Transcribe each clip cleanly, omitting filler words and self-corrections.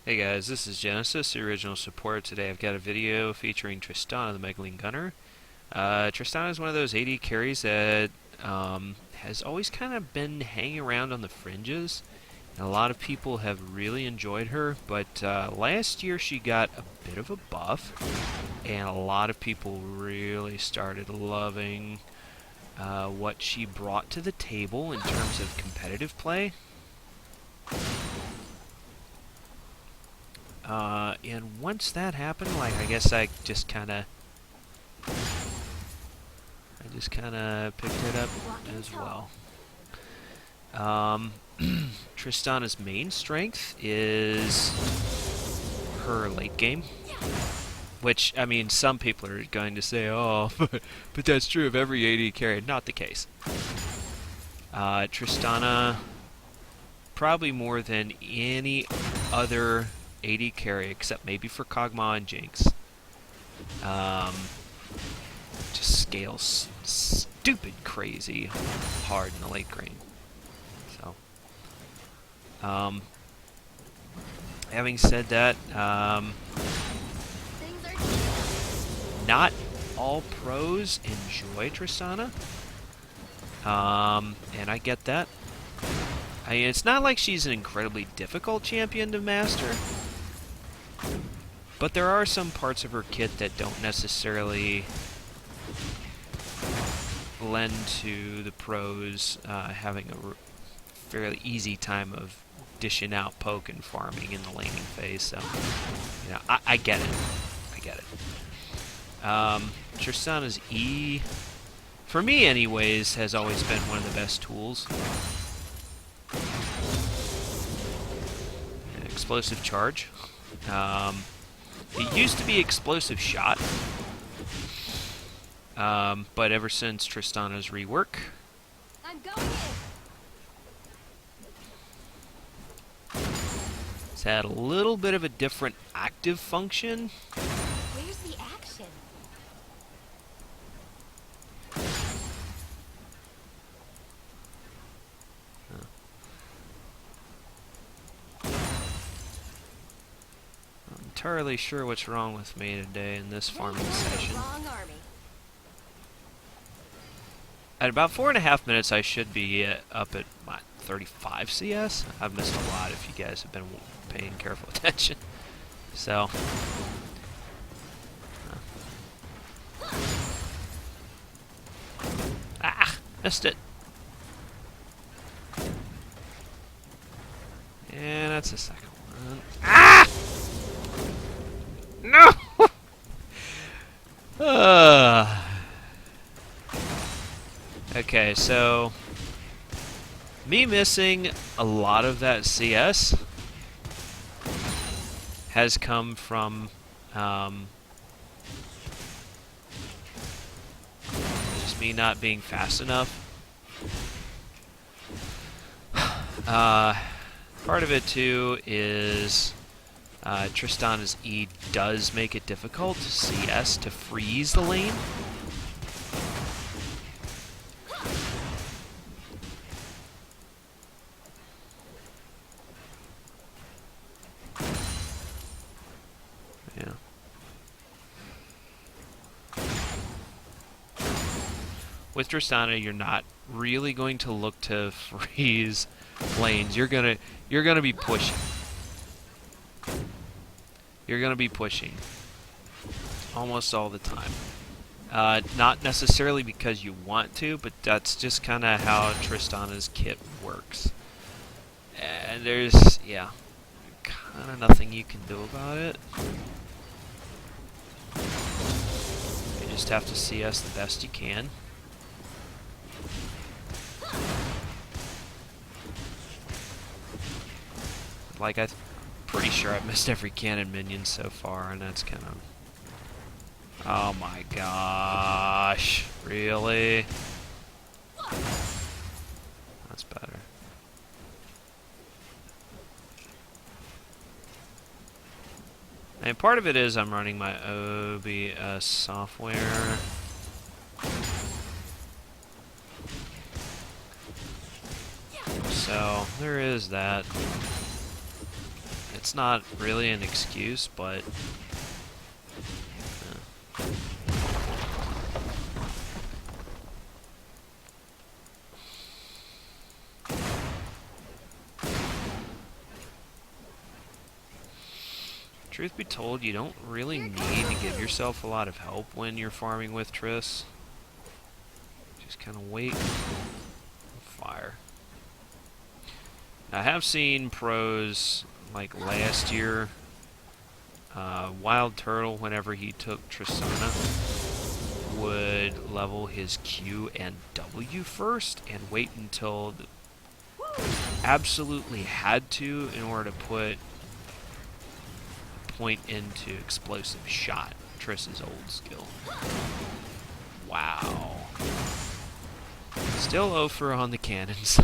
Hey guys, this is Genesis, the original support. Today I've got a video featuring Tristana, the Megaling Gunner. Tristana is one of those AD carries that has always kind of been hanging around on the fringes. And a lot of people have really enjoyed her, but last year she got a bit of a buff, and a lot of people really started loving what she brought to the table in terms of competitive play. And once that happened, I guess I just kind of picked it up as well. Tristana's main strength is her late game, which, I mean, some people are going to say, oh, but that's true of every AD carry. Not the case. Tristana, probably more than any other AD carry, except maybe for Kog'Maw and Jinx, just scales stupid crazy hard in the late game. So, having said that, not all pros enjoy Tristana, and I get that. I mean, it's not like she's an incredibly difficult champion to master, but there are some parts of her kit that don't necessarily lend to the pros having a fairly easy time of dishing out poke and farming in the laning phase. So, you know, I get it. I get it. Tristana's E, for me anyways, has always been one of the best tools. Explosive charge. It used to be explosive shot, but ever since Tristana's rework, I'm going in. it's had a little bit of a different active function. Where's the action? Entirely sure what's wrong with me today in this farming session. At about 4.5 minutes, I should be up at, what, 35 CS? I've missed a lot if you guys have been paying careful attention. So, missed it. And that's the second one. Ah! No! Okay, so me missing a lot of that CS has come from just me not being fast enough. Part of it too is Tristana's E does make it difficult to CS to freeze the lane. Yeah. With Tristana, you're not really going to look to freeze lanes. You're gonna be pushing. You're gonna be pushing almost all the time. Not necessarily because you want to, but that's just kind of how Tristana's kit works. And there's, yeah, kind of nothing you can do about it. You just have to CS the best you can. Like, I'm pretty sure I've missed every cannon minion so far, and that's kind of... Oh my gosh. Really? That's better. And part of it is I'm running my OBS software. So, there is that. That's not really an excuse, but... Truth be told, you don't really need to give yourself a lot of help when you're farming with Triss. Just kind of wait. Fire. I have seen pros, like last year, Wild Turtle, whenever he took Tristana, would level his Q and W first and wait until absolutely had to in order to put point into explosive shot. Triss's old skill. Wow. Still 0 for on the cannons.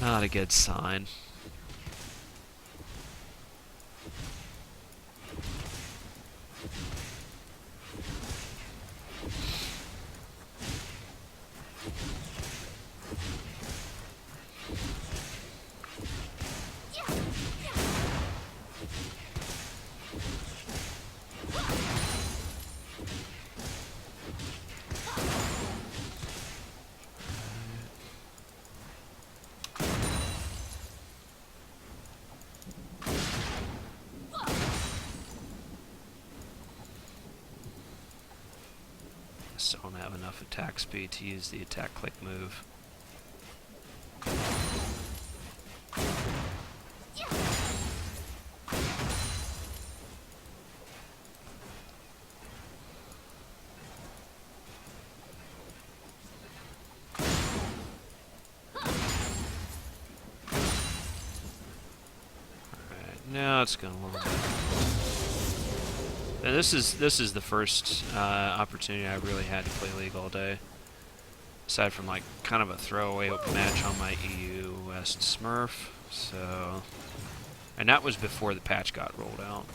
Not a good sign. Just don't have enough attack speed to use the attack click move. Alright, now it's gonna look better. And this is the first opportunity I really had to play League all day. Aside from like kind of a throwaway open match on my EU West Smurf. So, and that was before the patch got rolled out.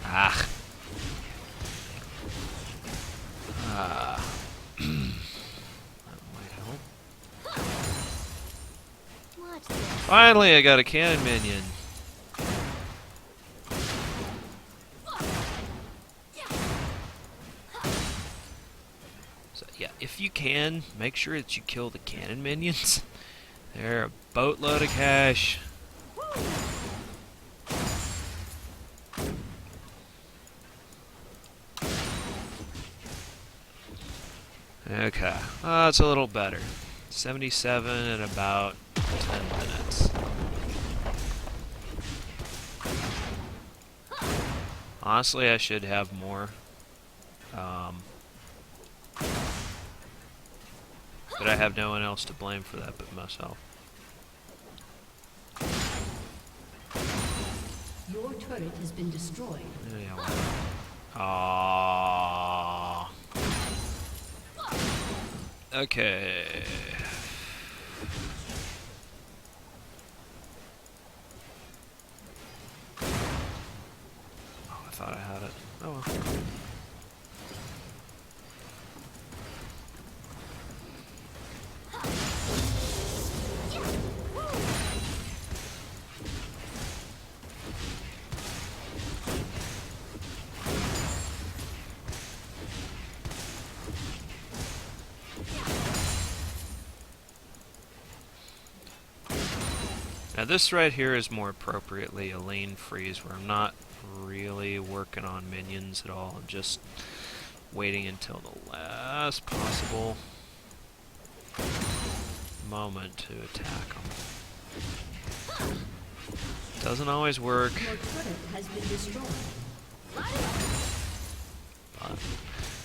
Ah. Ah. Finally, I got a cannon minion. So yeah, if you can, make sure that you kill the cannon minions. They're a boatload of cash. Okay, it's a little better. 77 in about 10 minutes. Honestly, I should have more. But I have no one else to blame for that but myself. Your turret has been destroyed. Yeah, well. Okay. Oh, I thought I had it. Oh well. Now this right here is more appropriately a lane freeze where I'm not really working on minions at all. I'm just waiting until the last possible moment to attack them. Doesn't always work. Your turret has been destroyed.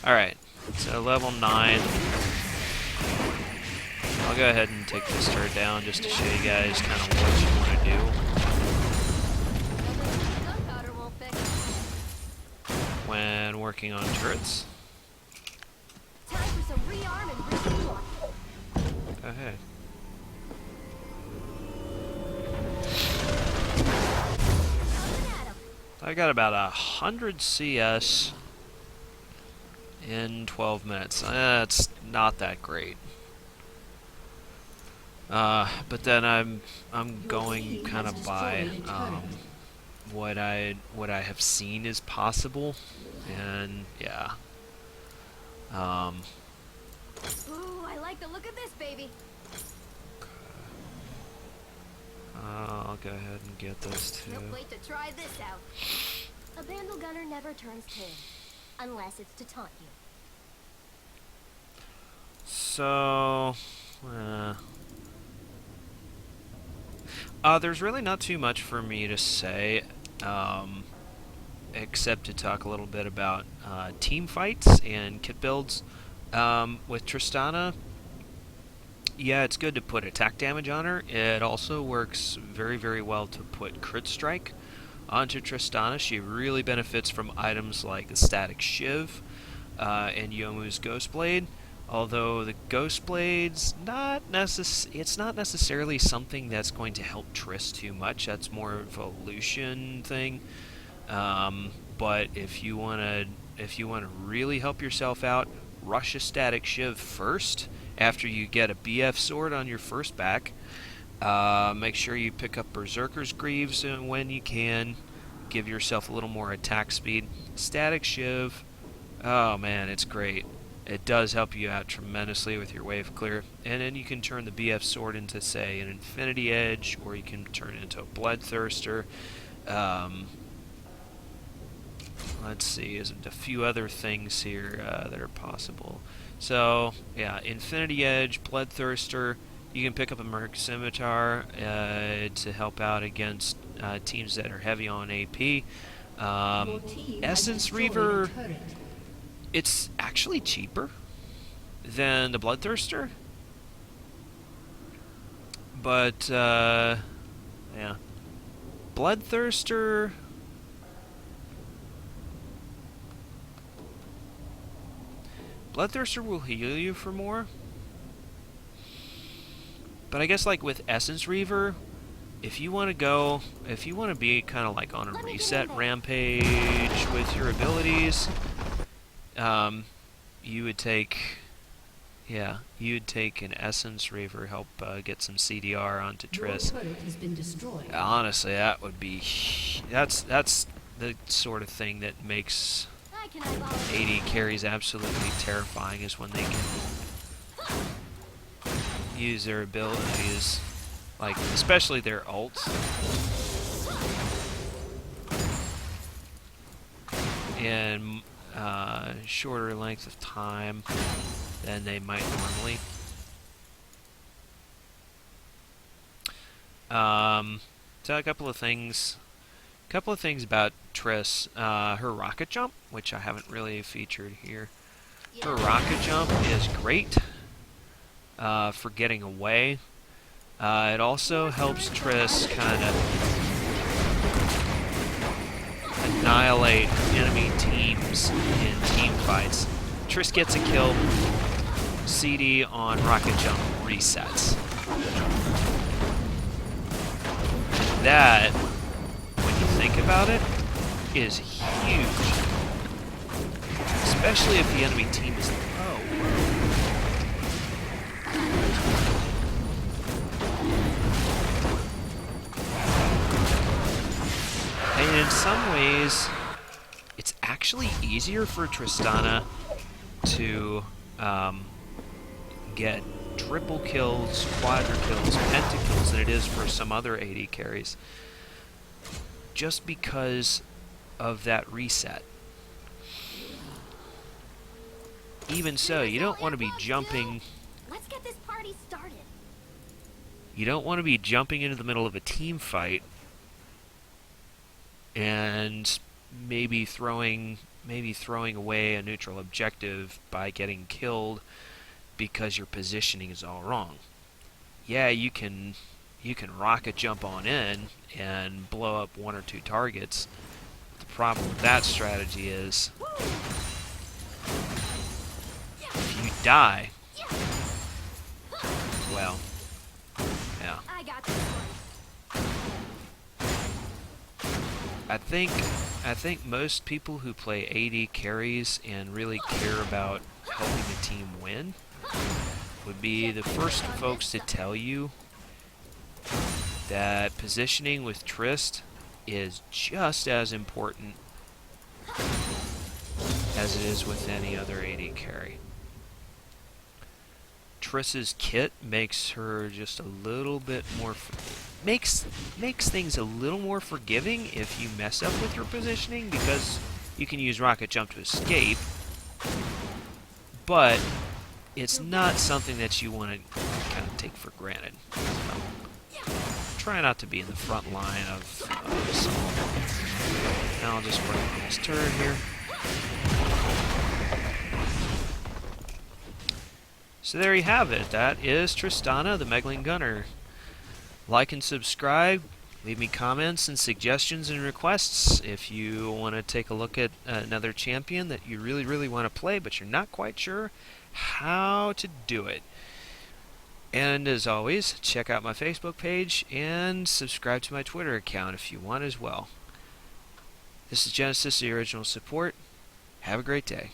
Alright, so level 9. I'll go ahead and take this turret down just to show you guys kind of what you want to do when working on turrets. Time for some rearm and refuel. Go ahead. I got about 100 CS in 12 minutes. That's not that great. But then I'm Your going team kind has of by destroyed a turret. what I have seen is possible, and yeah. Um, Ooh, I like the look of this, baby. I'll go ahead and get this too. Can't wait to try this out. A bandle gunner never turns tail, unless it's to taunt you. So, there's really not too much for me to say, except to talk a little bit about team fights and kit builds. With Tristana, yeah, it's good to put attack damage on her. It also works very, very well to put crit strike onto Tristana. She really benefits from items like the static shiv and Yomu's ghost blade. Although the ghost blade's it's not necessarily something that's going to help Triss too much. That's more of a Lucian thing. But if you wanna really help yourself out, rush a static shiv first after you get a BF sword on your first back. Make sure you pick up Berserker's Greaves when you can. Give yourself a little more attack speed. Static shiv, oh man, it's great. It does help you out tremendously with your wave clear. And then you can turn the BF sword into, say, an Infinity Edge, or you can turn it into a Bloodthirster. Let's see, there's a few other things here that are possible. So, yeah, Infinity Edge, Bloodthirster. You can pick up a Merc Scimitar to help out against teams that are heavy on AP. Your team has Essence destroyed Reaver, a turret. it's actually cheaper than the Bloodthirster. But, yeah. Bloodthirster... Bloodthirster will heal you for more. But I guess like with Essence Reaver, if you want to be kind of like on a reset rampage with your abilities, you would take an Essence Reaver, help get some CDR onto Your Triss. turret has been destroyed. Honestly, that would be that's the sort of thing that makes I can eyeball it. AD carries absolutely terrifying, is when they can use their abilities, like especially their ults, in shorter length of time than they might normally. So a couple of things about Triss. Her rocket jump, which I haven't really featured here. Her rocket jump is great for getting away. It also helps Triss kind of annihilate enemy teams in team fights. Triss gets a kill, CD on rocket jump resets. That, when you think about it, is huge. Especially if the enemy team is low. And in some ways, it's actually easier for Tristana to get triple kills, quadra kills, pentakills than it is for some other AD carries. Just because of that reset. Even so, you don't want to be jumping. Let's get this party started. You don't want to be jumping into the middle of a team fight and maybe throwing away a neutral objective by getting killed because your positioning is all wrong. Yeah, you can rocket jump on in and blow up one or two targets. The problem with that strategy is if you die, well, yeah. I got this one. I think I think most people who play AD carries and really care about helping the team win would be the first folks to tell you that positioning with Trist is just as important as it is with any other AD carry. Triss's kit makes her just a little bit more makes things a little more forgiving if you mess up with her positioning, because you can use rocket jump to escape, but it's not something that you want to kind of take for granted. So, try not to be in the front line of assault. Now I'll just work on this turret here. So there you have it. That is Tristana, the Meglin Gunner. Like and subscribe. Leave me comments and suggestions and requests if you want to take a look at another champion that you really, really want to play, but you're not quite sure how to do it. And as always, check out my Facebook page and subscribe to my Twitter account if you want as well. This is Genesis, the original support. Have a great day.